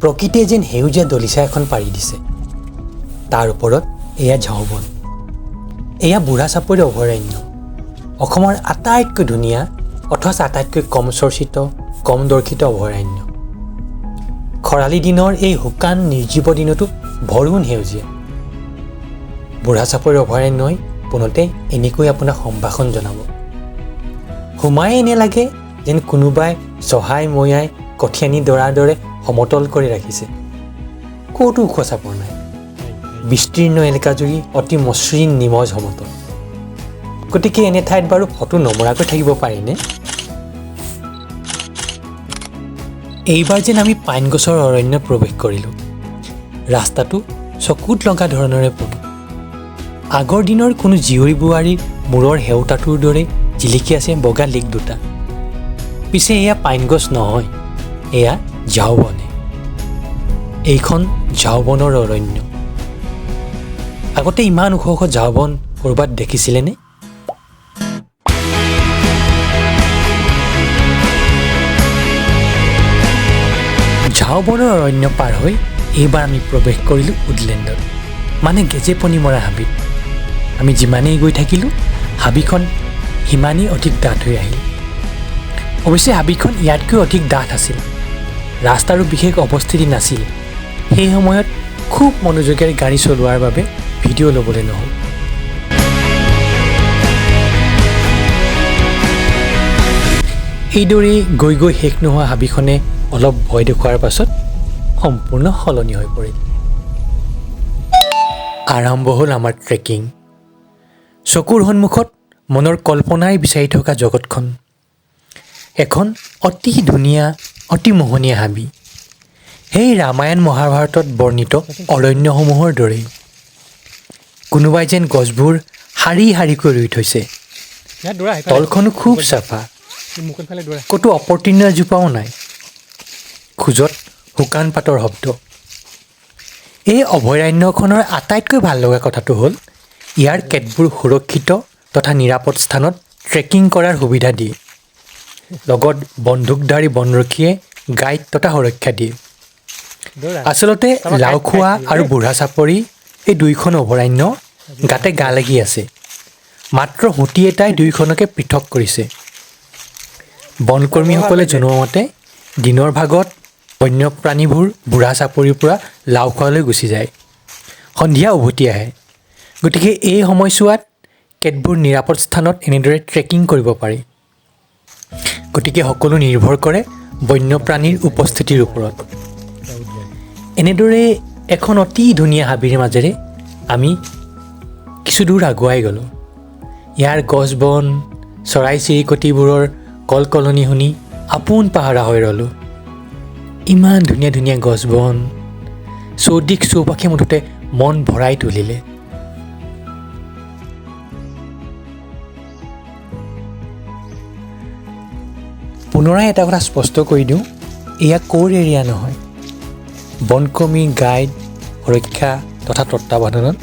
প্ৰকৃতিয়ে যেন সেউজীয়া দলিচা এখন পাৰি দিছে তাৰ ওপৰত এয়া ঝাওবন এয়া বুঢ়া চাপৰি অভয়াৰণ্য অসমৰ আটাইতকৈ ধুনীয়া অথচ আটাইতকৈ কম চৰ্চিত কম দৰ্শিত অভয়াৰণ্য খৰালি দিনৰ এই শুকান নিৰ্জীৱ দিনতো ভৰপূৰ সেউজীয়া বুঢ়া চাপৰি অভয়াৰণ্যই পোনতে এনেকৈ আপোনাক সম্ভাষণ জনাব সোমাই এনে লাগে যেন কোনোবাই চহাই ময়াই কঠিয়ানি দৰাৰ দৰে সমতল কৰি ৰাখিছে ক'তো ওখ চাপৰ নাই বিস্তীৰ্ণ এলেকাজুৰি অতি মসৃণ নিমজ সমতল গতিকে এনে ঠাইত বাৰু ফটো নমৰাকৈ থাকিব পাৰিনে এইবাৰ যেন আমি পাইন গছৰ অৰণ্যত প্ৰৱেশ কৰিলোঁ ৰাস্তাটো চকুত লগা ধৰণৰে পোন আগৰ দিনৰ কোনো জীয়ৰী বোৱাৰীৰ মূৰৰ হেওতাটোৰ দৰে জিলিকি আছে বগা লিক দুটা পিছে এয়া পাইন গছ নহয় এয়া ঝাওবনে এইখন ঝাওবনৰ অৰণ্য আগতে ইমান ওখ ওখ ঝাওবন ক'ৰবাত দেখিছিলেনে ঝাওবনৰ অৰণ্য পাৰ হৈ এইবাৰ আমি প্ৰৱেশ কৰিলোঁ উডলেণ্ডত মানে গেজেপনি মৰা হাবিত আমি যিমানেই গৈ থাকিলোঁ হাবিখন সিমানেই অধিক ডাঠ হৈ আহিল অৱশ্যে হাবিখন ইয়াতকৈ অধিক ডাঠ আছিল ৰাস্তাৰো বিশেষ অৱস্থিতি নাছিল সেই সময়ত খুব মনোযোগেৰে গাড়ী চলোৱাৰ বাবে ভিডিঅ' ল'বলৈ নহ'ল এইদৰেই গৈ গৈ শেষ নোহোৱা হাবিখনে অলপ ভয় দেখুৱাৰ পাছত সম্পূৰ্ণ সলনি হৈ পৰিল আৰম্ভ হ'ল আমাৰ ট্ৰেকিং চকুৰ সন্মুখত মনৰ কল্পনাই বিচাৰি থকা জগতখন এখন অতি ধুনীয়া অতি মোহনীয়া হাবি সেই ৰামায়ণ মহাভাৰতত বৰ্ণিত অৰণ্যসমূহৰ দৰেই কোনোবাই যেন গছবোৰ শাৰী শাৰীকৈ ৰুই থৈছে তলখনো খুব চাফা ক'তো অপতৃণ এজোপাও নাই খোজত শুকান পাতৰ শব্দ এই অভয়াৰণ্যখনৰ আটাইতকৈ ভাল লগা কথাটো হ'ল ইয়াৰ কেতবোৰ সুৰক্ষিত তথা নিৰাপদ স্থানত ট্ৰেকিং কৰাৰ সুবিধা দিয়ে লগত বন্দুকধাৰী বনৰক্ষীয়ে গাইড তথা সুৰক্ষা দিয়ে আচলতে লাওখোৱা আৰু বুঢ়া চাপৰি এই দুইখন অভয়াৰণ্য গাতে গা লাগি আছে মাত্ৰ হুঁটি এটাই দুইখনকে পৃথক কৰিছে বনকৰ্মীসকলে জনোৱা মতে দিনৰ ভাগত বন্যপ্ৰাণীবোৰ বুঢ়া চাপৰিৰ পৰা লাওখোৱালৈ গুচি যায় সন্ধিয়া উভতি আহে গতিকে এই সময়ছোৱাত কেতবোৰ নিৰাপদ স্থানত এনেদৰে ট্ৰেকিং কৰিব পাৰি গতিকে সকলো নিৰ্ভৰ কৰে বন্যপ্ৰাণীৰ উপস্থিতিৰ ওপৰত এনেদৰে এখন অতি ধুনীয়া হাবিৰ মাজেৰে আমি কিছু দূৰ আগুৱাই গ'লোঁ ইয়াৰ গছ বন চৰাই চিৰিকটিবোৰৰ কলকলনি শুনি আপোন পাহৰা হৈ ৰ'লোঁ ইমান ধুনীয়া ধুনীয়া গছ বন চৌদিশ চৌপাশে মুঠতে মন ভৰাই তুলিলে পুনৰাই এটা কথা স্পষ্ট কৰি দিওঁ এয়া ক'ৰ এৰিয়া নহয় বনকৰ্মী গাইড সুৰক্ষা তথা তত্বাৱধানত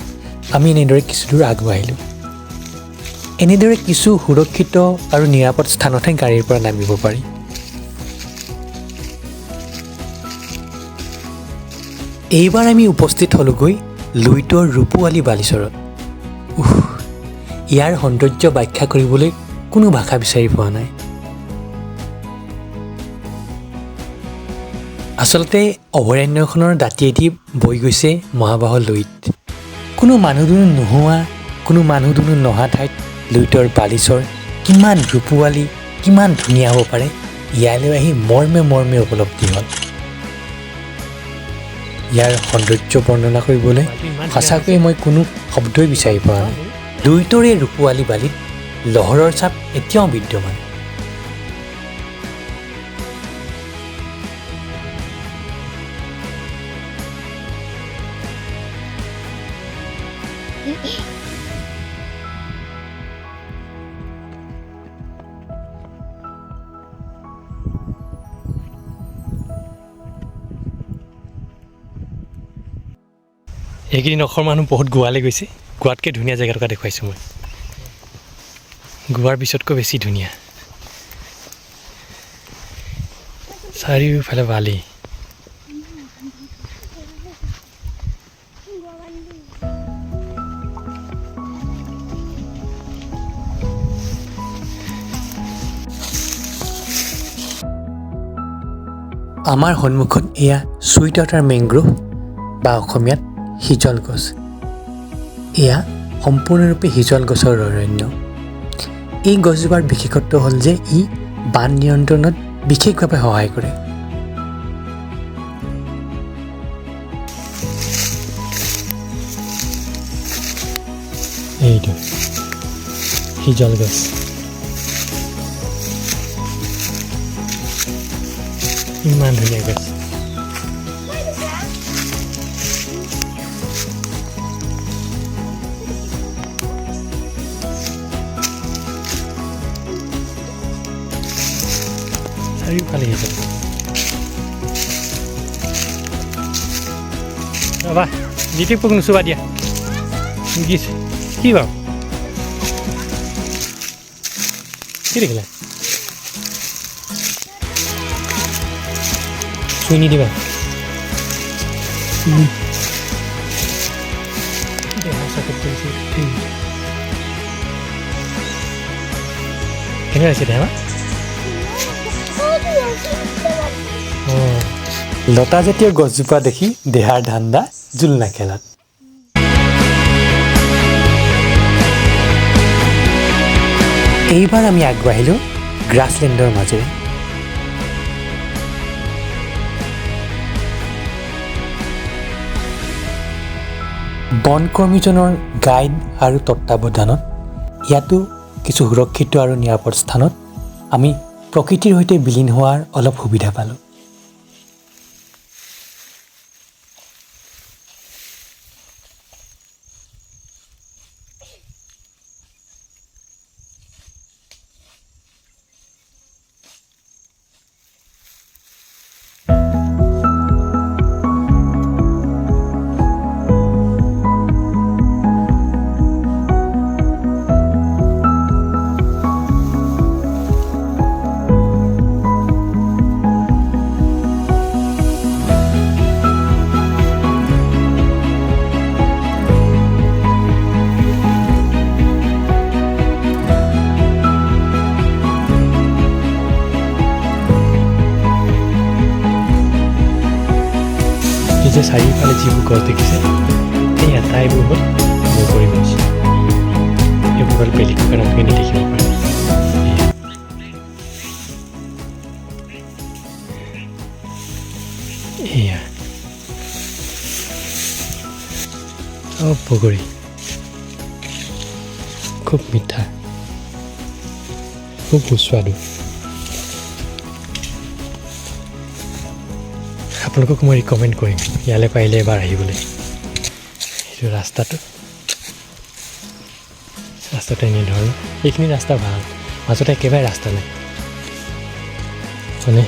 আমি এনেদৰে কিছু দূৰ আগবাঢ়িলোঁ এনেদৰে কিছু সুৰক্ষিত আৰু নিৰাপদ স্থানতহে গাড়ীৰ পৰা নামিব পাৰি এইবাৰ আমি উপস্থিত হ'লোগৈ লুইতৰ ৰূপোৱালী বালিচৰত ইয়াৰ সৌন্দৰ্য ব্যাখ্যা কৰিবলৈ কোনো ভাষা বিচাৰি পোৱা নাই আচলতে অভয়াৰণ্যখনৰ দাঁতিয়েদি বৈ গৈছে মহাবাহু লুইত কোনো মানুহ দুনুহ নোহোৱা কোনো মানুহ দুনুহ নহা ঠাইত লুইতৰ বালিচৰ কিমান ৰূপোৱালী কিমান ধুনীয়া হ'ব পাৰে ইয়ালৈ আহি মৰ্মে মৰ্মে উপলব্ধি হ'ল ইয়াৰ সৌন্দৰ্য বৰ্ণনা কৰিবলৈ সঁচাকৈয়ে মই কোনো শব্দই বিচাৰি পোৱা নাই লুইতৰ এই ৰূপোৱালী বালিত লহৰৰ চাপ এতিয়াও বিদ্যমান এইকেইদিন অসমৰ মানুহ বহুত গোৱালৈ গৈছে গোৱাতকৈ ধুনীয়া জেগা টকা দেখুৱাইছোঁ মই গোৱাৰ পিছতকৈ বেছি ধুনীয়া চাৰিওফালে বালি আমাৰ সন্মুখত এয়া সুইট ৱাটাৰ মেংগ্ৰোভ বা অসমীয়াত হিজল গছ। এয়া সম্পূৰ্ণৰূপে হিজল গছৰ অৰণ্য। এই গছজোপাৰ বিশেষত্ব হ'ল যে ই বান নিয়ন্ত্ৰণত বিশেষভাৱে সহায় কৰে। এইটো হিজল গছ। ইমান ধুনীয়া গছ। চাৰিওফালে হিজল। ৰ'বা যিটো পোক নুচুবা দিয়া। কি বাৰু কি দেখিলা? চুই নিদিবা। কেনেকুৱা হৈছে দেহা? লতা জাতীয় গছজোপা দেখি দেহাৰ ধান্দা জোলনা খেলাত। এইবাৰ আমি আগবাঢ়িলোঁ গ্ৰাছলেণ্ডৰ মাজেৰে। বনকৰ্মীজনৰ গাইড আৰু তত্ত্বাৱধানত ইয়াতো কিছু সুৰক্ষিত আৰু নিৰাপদ স্থানত আমি প্ৰকৃতিৰ সৈতে বিলীন হোৱাৰ অলপ সুবিধা পালোঁ। যে চাৰিওফালে যিবোৰ গছ দেখিছে সেই আটাইবোৰ হ'ল বগৰী গছ। এইবোৰ হ'ল বেলেগ কাৰণকে নেদেখিব পাৰে। এয়া চব বগৰী, খুব মিঠা, খুব সুস্বাদু। আপোনালোকক মই ৰিকমেণ্ড কৰিম ইয়ালৈ পাৰিলে এবাৰ আহিবলৈ। এইটো ৰাস্তাটো এনেধৰণৰ। এইখিনি ৰাস্তা ভাল, মাজতে একেবাৰে ৰাস্তা নাই। মানে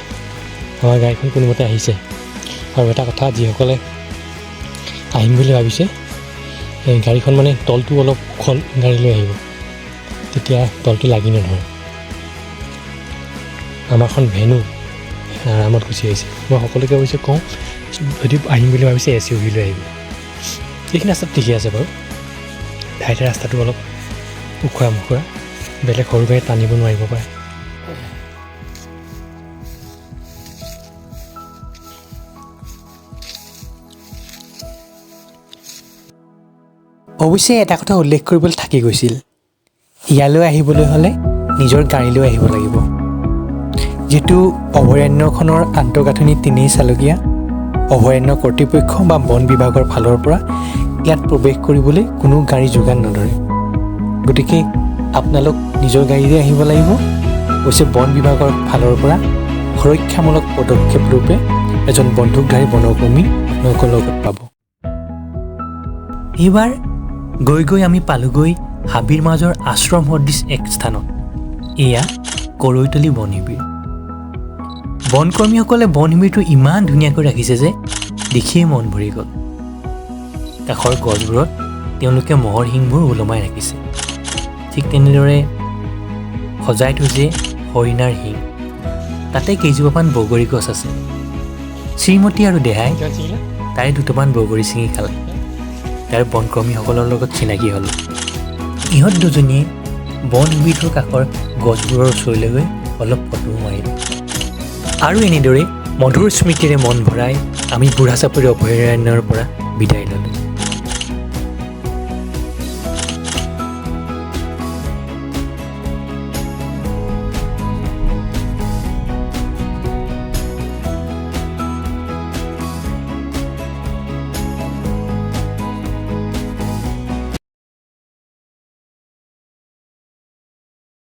আমাৰ গাড়ীখন কোনোমতে আহিছে। আৰু এটা কথা, যিসকলে আহিম বুলি ভাবিছে গাড়ীখন মানে তলটো অলপ ওখ গাড়ী লৈ আহিব, তেতিয়া তলটো লাগি নধৰে। আমাৰখন ভেনু আৰামত গুচি আহিছে। মই সকলোকে অৱশ্যে কওঁ, যদি আহিম বুলি ভাবিছে SUV লৈ আহিব। এইখিনি ৰাস্তাত ঠিকে আছে বাৰু। ঠাইতে ৰাস্তাটো অলপ ওখৰা মোখৰা, বেলেগ সৰু গাড়ী টানিব নোৱাৰিব পাৰে। অৱশ্যে এটা কথা উল্লেখ কৰিবলৈ থাকি গৈছিল, ইয়ালৈ আহিবলৈ হ'লে নিজৰ গাড়ী লৈ আহিব লাগিব। যিটো অভয়াৰণ্যখনৰ আন্তঃগাঁথনি 3 চালকীয়া, অভয়াৰণ্য কৰ্তৃপক্ষ বা বন বিভাগৰ ফালৰ পৰা ইয়াত প্ৰৱেশ কৰিবলৈ কোনো গাড়ী যোগান নধৰে। গতিকে আপোনালোক নিজৰ গাড়ীৰে আহিব লাগিব। অৱশ্যে বন বিভাগৰ ফালৰ পৰা সুৰক্ষামূলক পদক্ষেপ ৰূপে এজন বন্দুকধাৰী বনকৰ্মী আপোনালোকৰ লগত পাব। এইবাৰ গৈ আমি পালোগৈ হাবিৰ মাজৰ আশ্ৰম সদৃশ এক স্থানত। এয়া কৰৈতলী বনশিবিৰ। বনকৰ্মীসকলে বনশিবিৰটো ইমান ধুনীয়াকৈ ৰাখিছে যে দেখিয়েই মন ভৰি গ'ল। কাষৰ গছবোৰত তেওঁলোকে মহৰ শিংবোৰ ওলমাই ৰাখিছে। ঠিক তেনেদৰে সজাই থৈছে হৰিণাৰ শিং। তাতে কেইজোপামান বগৰী গছ আছে। শ্ৰীমতী আৰু দেহাই তাৰে দুটামান বগৰী ছিঙি খালে। তাৰ বনকৰ্মীসকলৰ লগত চিনাকি হ'ল। ইহঁত দুজনীয়ে বন সুবিধৰ কাষৰ গছবোৰৰ ওচৰলৈ গৈ অলপ ফটো মাৰিলে। আৰু এনেদৰে মধুৰ স্মৃতিৰে মন ভৰাই আমি বুঢ়াচাপৰি অভয়াৰণ্যৰ পৰা বিদায় ল'লোঁ।